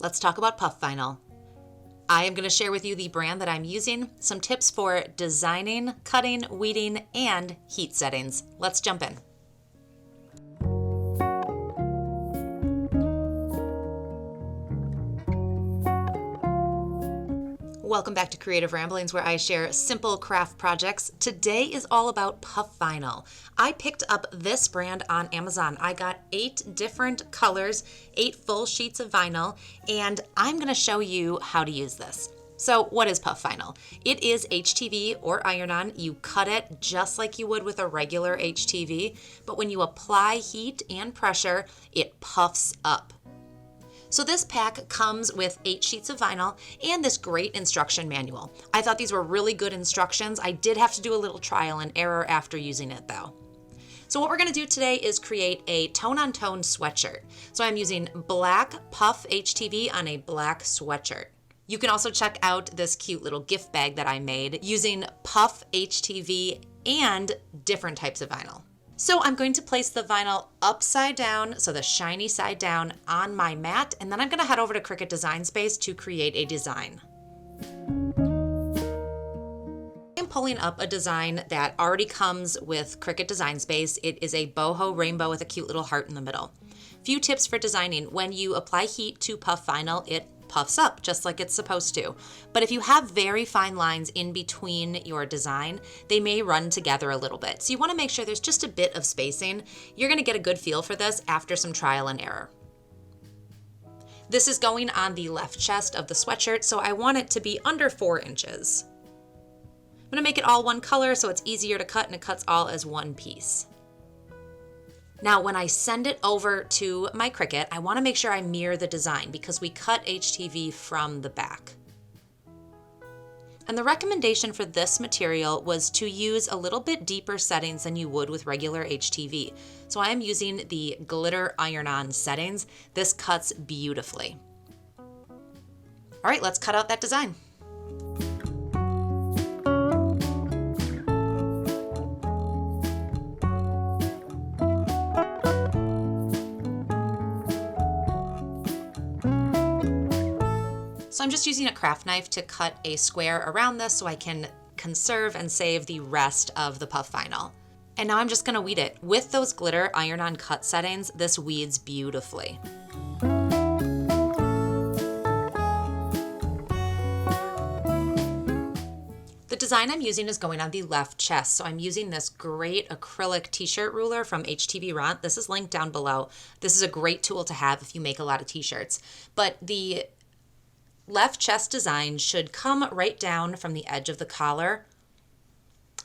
let's talk about puff vinyl. I am going to share with you the brand that I'm using, some tips for designing, cutting, weeding, and heat settings. Let's jump in. Welcome back to Creative Ramblings, where I share simple craft projects. Today is all about puff vinyl. I picked up this brand on Amazon. I got 8 different colors, 8 full sheets of vinyl, and I'm going to show you how to use this. So what is puff vinyl? It is HTV or iron-on. You cut it just like you would with a regular HTV, but when you apply heat and pressure, it puffs up. So this pack comes with 8 sheets of vinyl and this great instruction manual. I thought these were really good instructions. I did have to do a little trial and error after using it though. So what we're gonna do today is create a tone-on-tone sweatshirt. So I'm using black puff HTV on a black sweatshirt. You can also check out this cute little gift bag that I made using puff HTV and different types of vinyl. So I'm going to place the vinyl upside down, so the shiny side down, on my mat, and then I'm going to head over to Cricut Design Space to create a design. I'm pulling up a design that already comes with Cricut Design Space. It is a boho rainbow with a cute little heart in the middle. Few tips for designing. When you apply heat to puff vinyl, it puffs up just like it's supposed to. But if you have very fine lines in between your design, they may run together a little bit. So you want to make sure there's just a bit of spacing. You're going to get a good feel for this after some trial and error. This is going on the left chest of the sweatshirt, so I want it to be under 4 inches. I'm going to make it all one color so it's easier to cut and it cuts all as one piece. Now, when I send it over to my Cricut, I want to make sure I mirror the design because we cut HTV from the back. And the recommendation for this material was to use a little bit deeper settings than you would with regular HTV. So I am using the glitter iron-on settings. This cuts beautifully. All right, let's cut out that design. So I'm just using a craft knife to cut a square around this so I can conserve and save the rest of the puff vinyl. And now I'm just gonna weed it. With those glitter iron-on cut settings, this weeds beautifully. The design I'm using is going on the left chest. So I'm using this great acrylic t-shirt ruler from HTV Ront. This is linked down below. This is a great tool to have if you make a lot of t-shirts. But the left chest design should come right down from the edge of the collar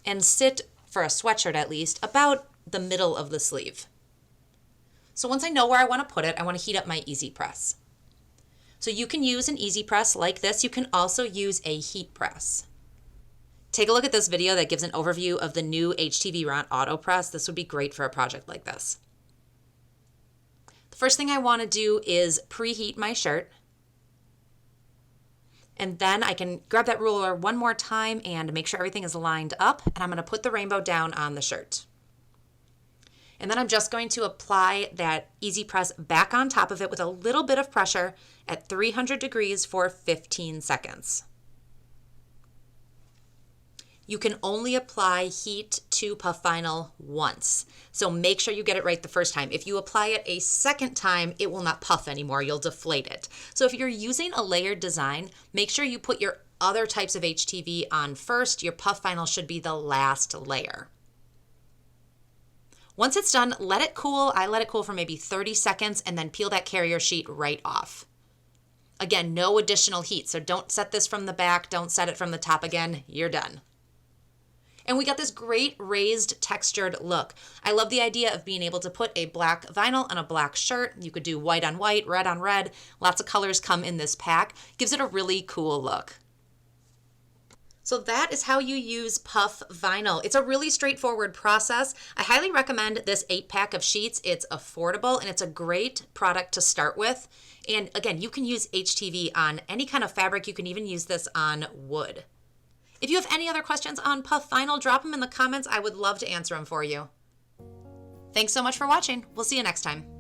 and sit, for a sweatshirt at least, about the middle of the sleeve. So once I know where I want to put it, I want to heat up my easy press. So you can use an easy press like this. You can also use a heat press. Take a look at this video that gives an overview of the new HTV Ront Auto Press. This would be great for a project like this. The first thing I want to do is preheat my shirt. And then I can grab that ruler one more time and make sure everything is lined up. And I'm going to put the rainbow down on the shirt. And then I'm just going to apply that easy press back on top of it with a little bit of pressure at 300 degrees for 15 seconds. You can only apply heat to puff vinyl once. So make sure you get it right the first time. If you apply it a second time, it will not puff anymore. You'll deflate it. So if you're using a layered design, make sure you put your other types of HTV on first. Your puff vinyl should be the last layer. Once it's done, let it cool. I let it cool for maybe 30 seconds and then peel that carrier sheet right off. Again, no additional heat. So don't set this from the back. Don't set it from the top again. You're done. And we got this great raised textured look. I love the idea of being able to put a black vinyl on a black shirt. You could do white on white, red on red. Lots of colors come in this pack. Gives it a really cool look. So that is how you use puff vinyl. It's a really straightforward process. I highly recommend this 8-pack of sheets. It's affordable and it's a great product to start with. And again, you can use HTV on any kind of fabric. You can even use this on wood. If you have any other questions on puff vinyl, drop them in the comments. I would love to answer them for you. Thanks so much for watching. We'll see you next time.